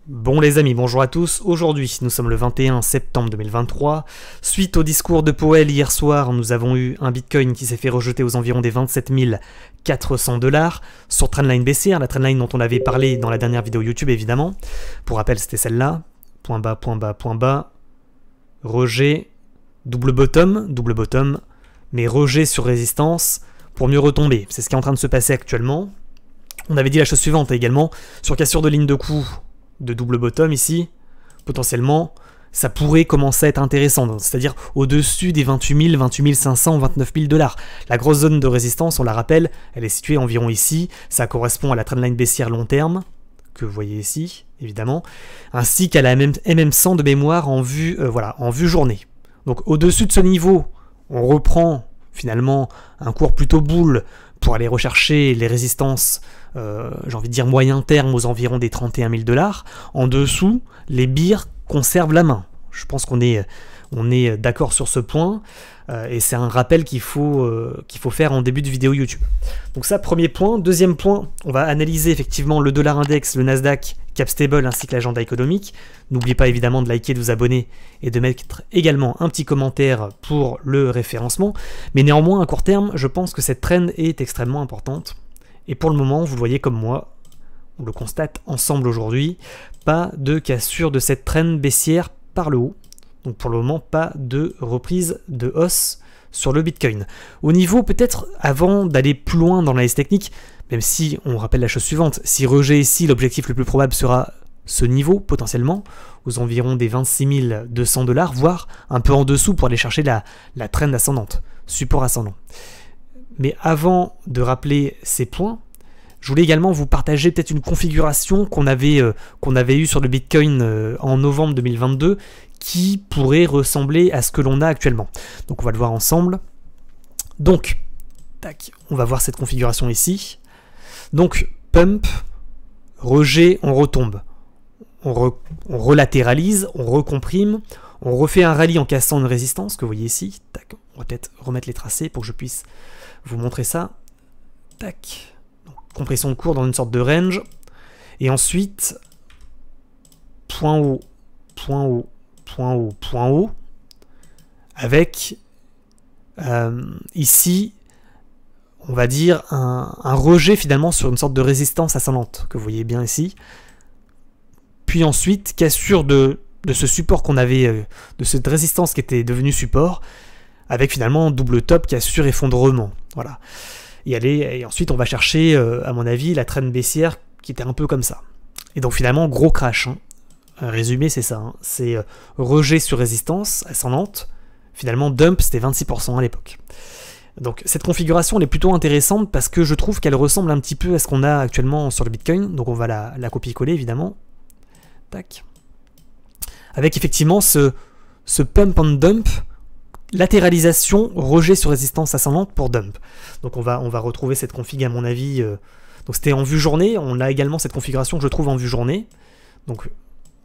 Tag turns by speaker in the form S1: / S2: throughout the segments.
S1: Bon les amis, bonjour à tous. Aujourd'hui, nous sommes le 21 septembre 2023. Suite au discours de Powell hier soir, nous avons eu un Bitcoin qui s'est fait rejeter aux environs des 27 400 $ sur trendline baissière, la trendline dont on avait parlé dans la dernière vidéo YouTube évidemment. Pour rappel, c'était celle-là. Point bas, point bas, point bas. Rejet, double bottom, mais rejet sur résistance pour mieux retomber. C'est ce qui est en train de se passer actuellement. On avait dit la chose suivante également, sur cassure de ligne de coup de double bottom ici, potentiellement, ça pourrait commencer à être intéressant, c'est-à-dire au-dessus des 28 000, 28 500, 29 000 $. La grosse zone de résistance, on la rappelle, elle est située environ ici, ça correspond à la trendline baissière long terme, que vous voyez ici, évidemment, ainsi qu'à la MM100 de mémoire en vue, en vue journée. Donc au-dessus de ce niveau, on reprend finalement un cours plutôt bull pour aller rechercher les résistances, j'ai envie de dire moyen terme, aux environs des 31 000 $. En dessous, les birs conservent la main. Je pense qu'on est d'accord sur ce point, et c'est un rappel qu'il faut faire en début de vidéo YouTube. Donc ça, premier point. Deuxième point, on va analyser effectivement le dollar index, le Nasdaq, Capstable ainsi que l'agenda économique. N'oubliez pas évidemment de liker, de vous abonner et de mettre également un petit commentaire pour le référencement. Mais néanmoins, à court terme, je pense que cette trend est extrêmement importante. Et pour le moment, vous le voyez comme moi, on le constate ensemble aujourd'hui, pas de cassure de cette trend baissière par le haut. Donc pour le moment, pas de reprise de hausse sur le Bitcoin. Au niveau, peut-être, avant d'aller plus loin dans l'analyse technique, même si on rappelle la chose suivante, si rejet ici, l'objectif le plus probable sera ce niveau, potentiellement, aux environs des 26 200 $, voire un peu en dessous pour aller chercher la trend ascendante, support ascendant. Mais avant de rappeler ces points, je voulais également vous partager peut-être une configuration qu'on avait eue sur le Bitcoin en novembre 2022 qui pourrait ressembler à ce que l'on a actuellement. Donc on va le voir ensemble. Donc, tac, on va voir cette configuration ici. Donc, pump, rejet, on retombe. On relatéralise, on recomprime, on refait un rallye en cassant une résistance que vous voyez ici. Tac, on va peut-être remettre les tracés pour que je puisse vous montrer ça. Tac. Donc, compression de cours dans une sorte de range. Et ensuite, point haut, point haut, point haut, point haut. Avec ici, on va dire un rejet finalement sur une sorte de résistance ascendante que vous voyez bien ici. Puis ensuite, cassure de ce support qu'on avait, de cette résistance qui était devenue support, avec finalement double top, cassure, effondrement. Voilà. Et ensuite, on va chercher, à mon avis, la trend baissière qui était un peu comme ça. Et donc finalement, gros crash. Hein. Résumé, c'est ça. Hein. C'est rejet sur résistance ascendante. Finalement, dump, c'était 26% à l'époque. Donc cette configuration, elle est plutôt intéressante parce que je trouve qu'elle ressemble un petit peu à ce qu'on a actuellement sur le Bitcoin. Donc on va la copier-coller, évidemment. Tac. Avec effectivement ce pump and dump, latéralisation, rejet sur résistance ascendante pour dump. Donc on va retrouver cette config à mon avis. Donc c'était en vue journée, on a également cette configuration que je trouve en vue journée. Donc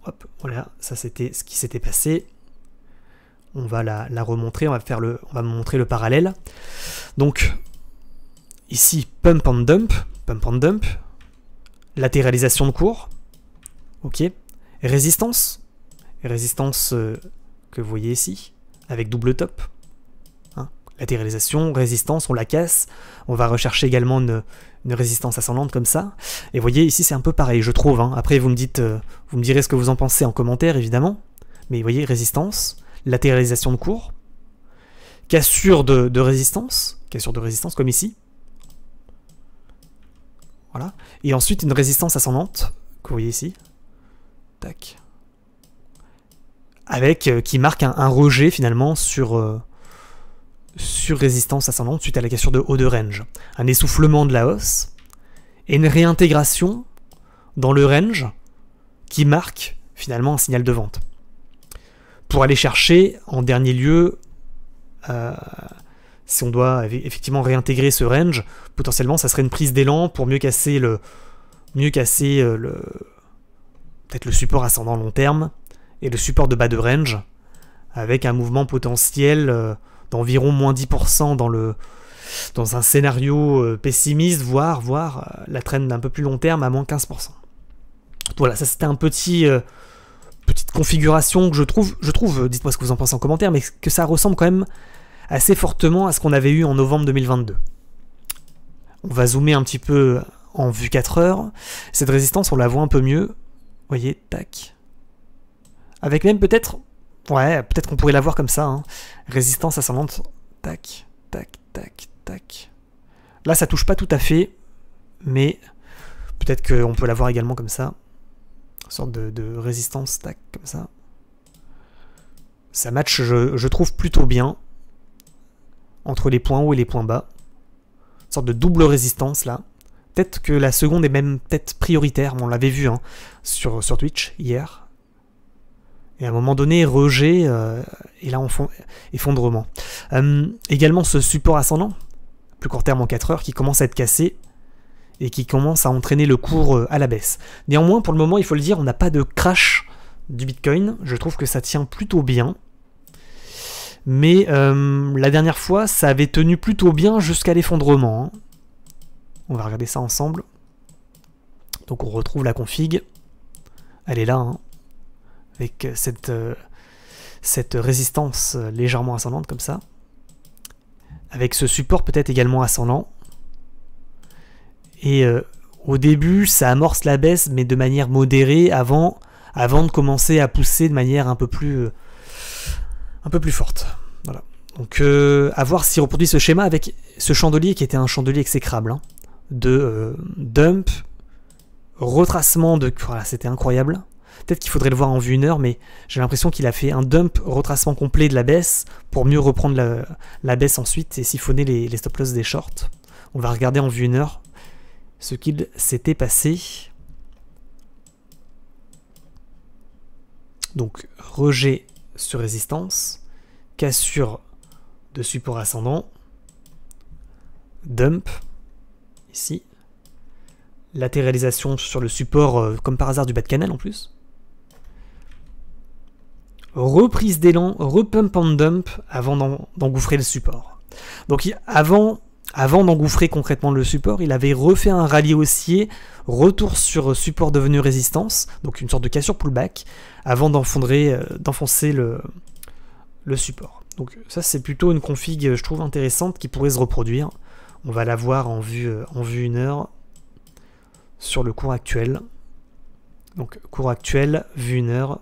S1: hop, voilà, ça c'était ce qui s'était passé. On va la remontrer, on va montrer le parallèle. Donc ici pump and dump, latéralisation de cours. Ok. Résistance que vous voyez ici, avec double top. Hein, latéralisation, résistance, on la casse. On va rechercher également une résistance ascendante comme ça. Et vous voyez, ici c'est un peu pareil, je trouve. Hein. Après, vous me direz ce que vous en pensez en commentaire, évidemment. Mais vous voyez, résistance, latéralisation de cours, cassure de résistance comme ici. Voilà. Et ensuite, une résistance ascendante, que vous voyez ici. Tac. Avec qui marque un rejet finalement sur résistance ascendante suite à la cassure de haut de range. Un essoufflement de la hausse et une réintégration dans le range qui marque finalement un signal de vente. Pour aller chercher en dernier lieu, si on doit effectivement réintégrer ce range, potentiellement ça serait une prise d'élan pour mieux casser peut-être le support ascendant long terme et le support de bas de range avec un mouvement potentiel d'environ moins 10% dans un scénario pessimiste, voire la trend d'un peu plus long terme à moins 15%. Voilà, ça c'était un petite configuration que je trouve, dites-moi ce que vous en pensez en commentaire, mais que ça ressemble quand même assez fortement à ce qu'on avait eu en novembre 2022. On va zoomer un petit peu en vue 4 heures. Cette résistance, on la voit un peu mieux. Vous voyez, tac. Avec même peut-être, ouais, peut-être qu'on pourrait la voir comme ça, hein. Résistance ascendante, tac, tac, tac, tac. Là, ça touche pas tout à fait, mais peut-être qu'on peut la voir également comme ça. Une sorte de résistance, tac, comme ça. Ça match, je trouve, plutôt bien entre les points hauts et les points bas. Une sorte de double résistance, là. Peut-être que la seconde est même peut-être prioritaire, on l'avait vu hein, sur Twitch hier. Et à un moment donné, rejet, et là, effondrement. Également, ce support ascendant, plus court terme en 4 heures, qui commence à être cassé, et qui commence à entraîner le cours à la baisse. Néanmoins, pour le moment, il faut le dire, on n'a pas de crash du Bitcoin. Je trouve que ça tient plutôt bien. Mais la dernière fois, ça avait tenu plutôt bien jusqu'à l'effondrement. Hein. On va regarder ça ensemble. Donc on retrouve la config. Elle est là, hein, avec cette résistance légèrement ascendante comme ça. Avec ce support peut-être également ascendant. Et au début, ça amorce la baisse, mais de manière modérée avant de commencer à pousser de manière un peu plus forte. Voilà. Donc à voir s'il reproduit ce schéma avec ce chandelier qui était un chandelier exécrable. Hein, de dump, retracement de... Voilà, c'était incroyable. Peut-être qu'il faudrait le voir en vue 1 heure, mais j'ai l'impression qu'il a fait un dump, retracement complet de la baisse pour mieux reprendre la baisse ensuite et siphonner les stop-loss des shorts. On va regarder en vue 1 heure ce qu'il s'était passé. Donc rejet sur résistance, cassure de support ascendant, dump, ici, latéralisation sur le support, comme par hasard du bas de canal en plus, reprise d'élan, repump and dump avant d'engouffrer le support. Donc avant d'engouffrer concrètement le support, il avait refait un rallye haussier, retour sur support devenu résistance, donc une sorte de cassure pullback, avant d'enfoncer le support. Donc ça c'est plutôt une config, je trouve intéressante, qui pourrait se reproduire. On va la voir en vue 1 heure sur le cours actuel. Donc cours actuel, vue 1 heure.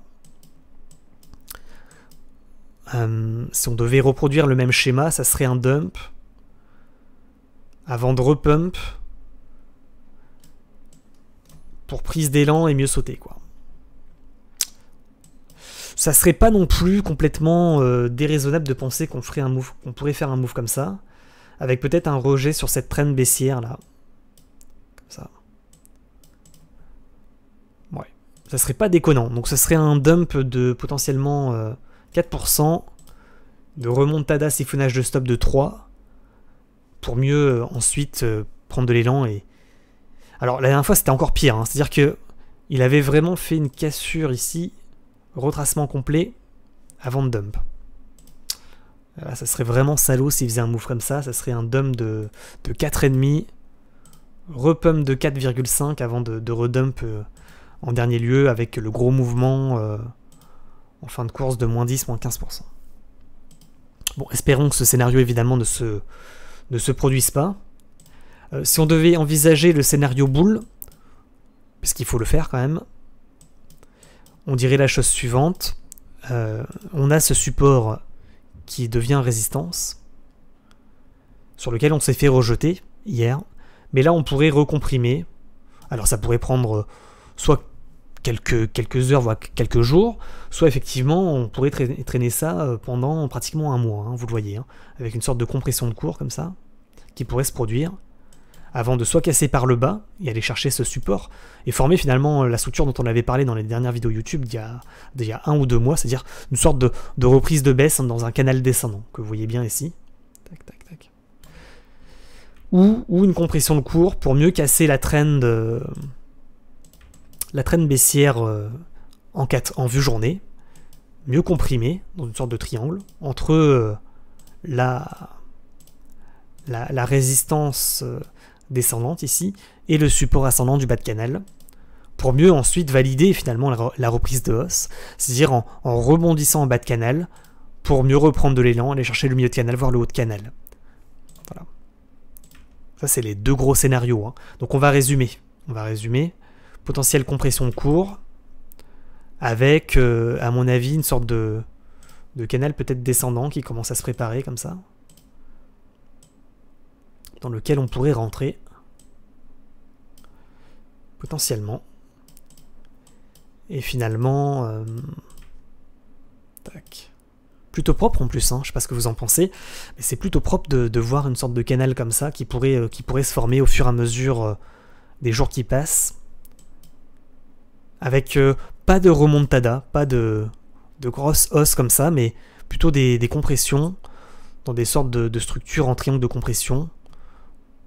S1: Si on devait reproduire le même schéma, ça serait un dump avant de repump pour prise d'élan et mieux sauter, quoi. Ça serait pas non plus complètement déraisonnable de penser qu'on pourrait faire un move comme ça, avec peut-être un rejet sur cette trend baissière là, comme ça. Ouais, ça serait pas déconnant. Donc ça serait un dump de potentiellement 4%, de remontada siphonnage de stop de 3, pour mieux ensuite prendre de l'élan. Et alors la dernière fois c'était encore pire, hein. C'est-à-dire que il avait vraiment fait une cassure ici, retracement complet avant de dump. Là, ça serait vraiment salaud s'il faisait un move comme ça. Ça serait un dump de 4,5, repump de 4,5 avant de redump en dernier lieu, avec le gros mouvement en fin de course de moins 10, moins 15%. Bon, espérons que ce scénario évidemment ne se produise pas. Si on devait envisager le scénario bull, parce qu'il faut le faire quand même, on dirait la chose suivante. On a ce support qui devient résistance, sur lequel on s'est fait rejeter hier, mais là on pourrait recomprimer. Alors ça pourrait prendre soit quelques heures, voire quelques jours, soit effectivement on pourrait traîner ça pendant pratiquement un mois, hein, vous le voyez, hein, avec une sorte de compression de cours comme ça, qui pourrait se produire, avant de soit casser par le bas et aller chercher ce support, et former finalement la structure dont on avait parlé dans les dernières vidéos YouTube il y a 1 ou 2 mois, c'est-à-dire une sorte de reprise de baisse dans un canal descendant, que vous voyez bien ici. Tac, tac, tac. Ou une compression de cours pour mieux casser la trend baissière en vue journée, mieux comprimée, dans une sorte de triangle, entre la résistance descendante ici, et le support ascendant du bas de canal, pour mieux ensuite valider finalement la reprise de hausse, c'est-à-dire en rebondissant en bas de canal, pour mieux reprendre de l'élan, aller chercher le milieu de canal, voire le haut de canal. Voilà. Ça, c'est les deux gros scénarios. Hein. Donc on va résumer. Potentielle compression court, avec, à mon avis, une sorte de canal peut-être descendant qui commence à se préparer comme ça, dans lequel on pourrait rentrer, potentiellement. Et finalement... tac. Plutôt propre en plus, hein, je sais pas ce que vous en pensez, mais c'est plutôt propre de voir une sorte de canal comme ça qui pourrait se former au fur et à mesure des jours qui passent, avec pas de remontada, pas de grosses hausses comme ça, mais plutôt des compressions dans des sortes de structures en triangle de compression,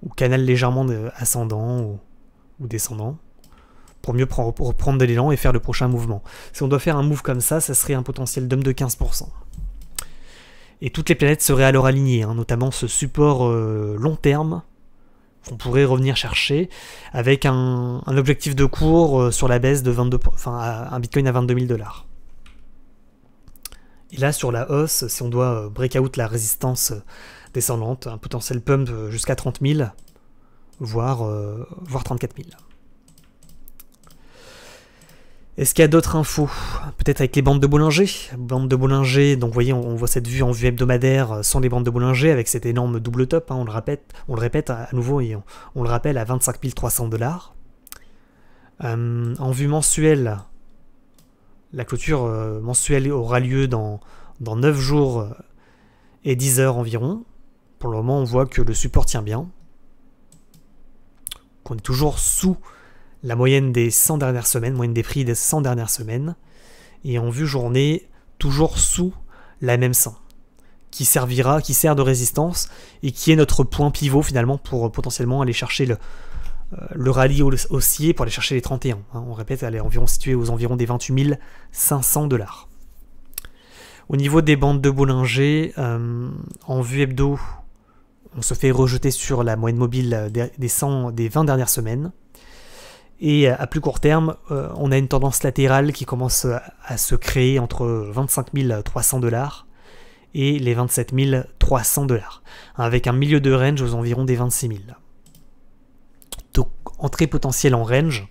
S1: ou canal légèrement ascendant ou descendant, pour mieux reprendre de l'élan et faire le prochain mouvement. Si on doit faire un move comme ça, ça serait un potentiel DOM de 15%. Et toutes les planètes seraient alors alignées, hein, notamment ce support long terme qu'on pourrait revenir chercher avec un objectif de cours sur la baisse de 22, enfin un Bitcoin à 22 000 $. Et là, sur la hausse, si on doit break out la résistance descendante, un potentiel pump jusqu'à 30 000, voire 34 000. Est-ce qu'il y a d'autres infos? Peut-être avec les bandes de Bollinger. Bandes de Bollinger, donc vous voyez, on voit cette vue en vue hebdomadaire sans les bandes de Bollinger, avec cet énorme double top, hein, on le répète à nouveau, et on le rappelle, à 25 300 $. En vue mensuelle, la clôture mensuelle aura lieu dans 9 jours et 10 heures environ. Pour le moment, on voit que le support tient bien, qu'on est toujours sous la moyenne des 100 dernières semaines, moyenne des prix des 100 dernières semaines, et en vue journée, toujours sous la même 100, qui sert de résistance, et qui est notre point pivot finalement pour potentiellement aller chercher le rallye haussier, pour aller chercher les 31. Hein, on répète, elle est environ située aux environs des 28 500 $. Au niveau des bandes de Bollinger, en vue hebdo, on se fait rejeter sur la moyenne mobile des 20 dernières semaines. Et à plus court terme, on a une tendance latérale qui commence à se créer entre 25 300 $ et les 27 300 $, avec un milieu de range aux environs des 26 000. Donc, entrée potentielle en range,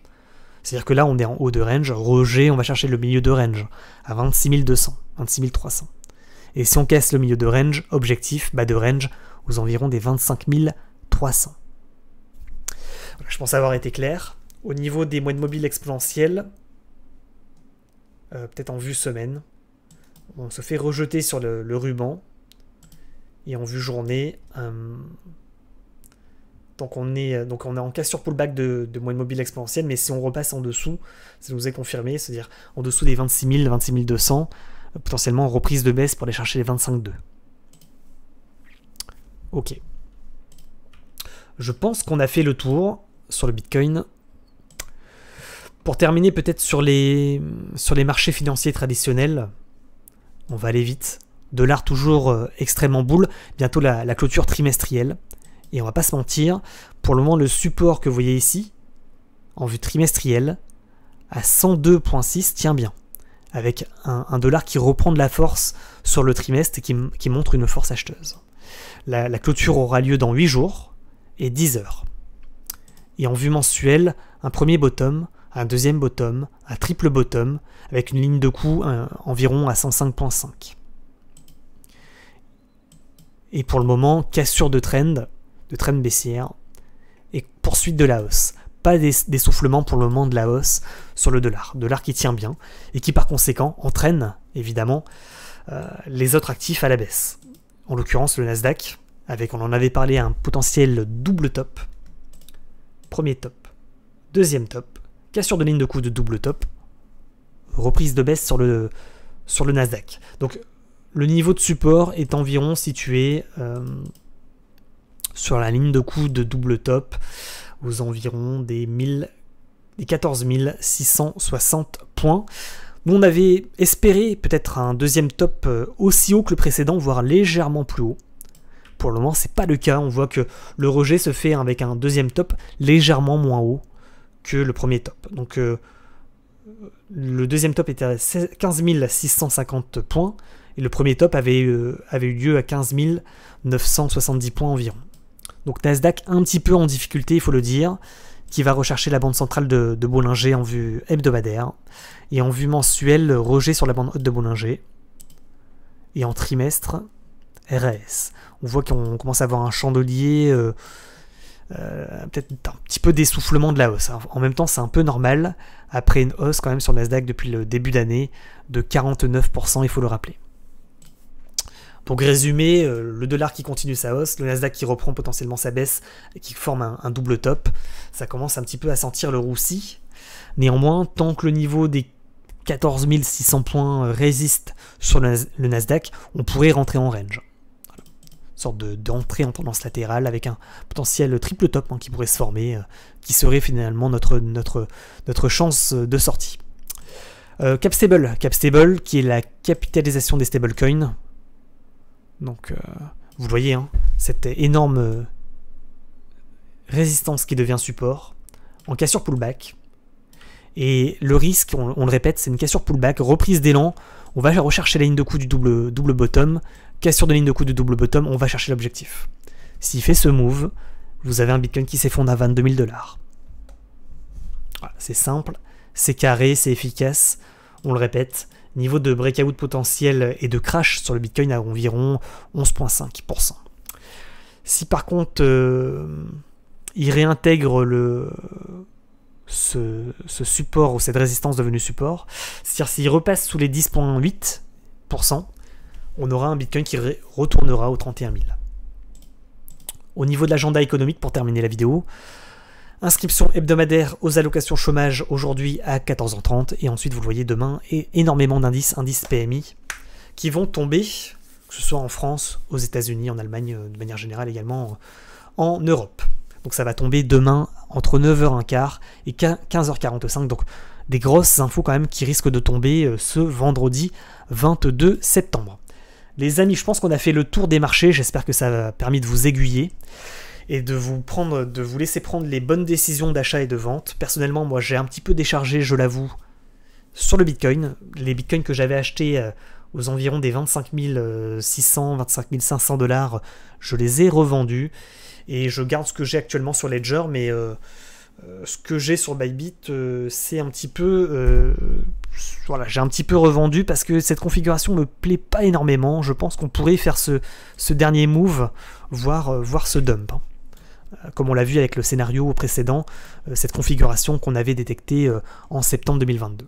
S1: c'est-à-dire que là, on est en haut de range, rejet, on va chercher le milieu de range à 26 200, 26 300. Et si on casse le milieu de range, objectif, bas de range, aux environs des 25 300. Voilà, je pense avoir été clair. Au niveau des moyennes mobiles exponentielles, peut-être en vue semaine, on se fait rejeter sur le ruban. Et en vue journée, donc on est en cassure pullback de moyenne mobile exponentielle, mais si on repasse en dessous, ça nous est confirmé, c'est-à-dire en dessous des 26 000, 26 200, potentiellement reprise de baisse pour aller chercher les 25,2. Ok. Je pense qu'on a fait le tour sur le Bitcoin. Pour terminer peut-être sur les marchés financiers traditionnels, on va aller vite. Dollar toujours extrêmement bull, bientôt la clôture trimestrielle. Et on va pas se mentir, pour le moment le support que vous voyez ici, en vue trimestrielle, à 102,6 tient bien. Avec un dollar qui reprend de la force sur le trimestre et qui montre une force acheteuse. La clôture aura lieu dans 8 jours et 10 heures. Et en vue mensuelle, un premier bottom, un deuxième bottom, un triple bottom, avec une ligne de coup environ à 105,5. Et pour le moment, cassure de trend baissière, et poursuite de la hausse. Pas d'essoufflement pour le moment de la hausse sur le dollar. Dollar qui tient bien, et qui par conséquent entraîne, évidemment, les autres actifs à la baisse. En l'occurrence, le Nasdaq, avec, on en avait parlé, un potentiel double top. Premier top, deuxième top, cassure de ligne de coup de double top, reprise de baisse sur le Nasdaq. Donc le niveau de support est environ situé sur la ligne de coup de double top aux environs des 14 660 points. Nous on avait espéré peut-être un deuxième top aussi haut que le précédent, voire légèrement plus haut. Pour le moment, c'est pas le cas. On voit que le rejet se fait avec un deuxième top légèrement moins haut que le premier top. Donc le deuxième top était à 15 650 points, et le premier top avait eu lieu à 15 970 points environ. Donc Nasdaq un petit peu en difficulté, il faut le dire, qui va rechercher la bande centrale de Bollinger en vue hebdomadaire, et en vue mensuelle, rejet sur la bande haute de Bollinger, et en trimestre, RS. On voit qu'on commence à avoir un chandelier, peut-être un petit peu d'essoufflement de la hausse. En même temps, c'est un peu normal, après une hausse quand même sur Nasdaq depuis le début d'année de 49%, il faut le rappeler. Donc résumé, le dollar qui continue sa hausse, le Nasdaq qui reprend potentiellement sa baisse et qui forme un double top, ça commence un petit peu à sentir le roussi. Néanmoins, tant que le niveau des 14 600 points résiste sur le Nasdaq, on pourrait rentrer en range. Voilà. Une sorte d'entrée en tendance latérale avec un potentiel triple top qui pourrait se former, qui serait finalement notre chance de sortie. Capstable qui est la capitalisation des stablecoins. Donc, vous voyez, cette énorme résistance qui devient support, en cassure pullback. Et le risque, on le répète, c'est une cassure pullback, reprise d'élan, on va rechercher la ligne de coup du double bottom, cassure de ligne de coup du double bottom, on va chercher l'objectif. S'il fait ce move, vous avez un Bitcoin qui s'effondre à 22 000 $. Voilà, c'est simple, c'est carré, c'est efficace, on le répète. Niveau de breakout potentiel et de crash sur le Bitcoin à environ 11,5%. Si par contre il réintègre ce support ou cette résistance devenue support, c'est-à-dire s'il repasse sous les 10,8%, on aura un Bitcoin qui retournera aux 31 000. Au niveau de l'agenda économique, pour terminer la vidéo, inscription hebdomadaire aux allocations chômage aujourd'hui à 14h30 et ensuite vous le voyez demain et énormément indices PMI qui vont tomber, que ce soit en France, aux États-Unis, en Allemagne, de manière générale également en Europe. Donc ça va tomber demain entre 9h15 et 15h45, donc des grosses infos quand même qui risquent de tomber ce vendredi 22 septembre. Les amis, je pense qu'on a fait le tour des marchés, j'espère que ça a permis de vous aiguiller et de vous laisser prendre les bonnes décisions d'achat et de vente. Personnellement, moi, j'ai un petit peu déchargé, je l'avoue, sur le Bitcoin. Les Bitcoins que j'avais achetés aux environs des 25 600, 25 500 $, je les ai revendus. Et je garde ce que j'ai actuellement sur Ledger, mais ce que j'ai sur Bybit, c'est un petit peu... voilà, j'ai un petit peu revendu parce que cette configuration me plaît pas énormément. Je pense qu'on pourrait faire ce dernier move, voire ce dump. Comme on l'a vu avec le scénario précédent, cette configuration qu'on avait détectée en septembre 2022.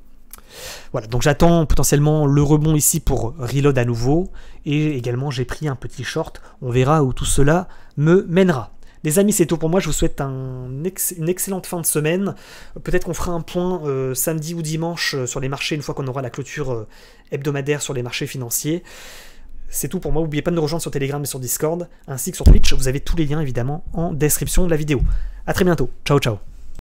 S1: Voilà, donc j'attends potentiellement le rebond ici pour reload à nouveau, et également j'ai pris un petit short, on verra où tout cela me mènera. Les amis, c'est tout pour moi, je vous souhaite une excellente fin de semaine. Peut-être qu'on fera un point samedi ou dimanche sur les marchés, une fois qu'on aura la clôture hebdomadaire sur les marchés financiers. C'est tout pour moi, n'oubliez pas de nous rejoindre sur Telegram et sur Discord, ainsi que sur Twitch, vous avez tous les liens évidemment en description de la vidéo. A très bientôt, ciao ciao.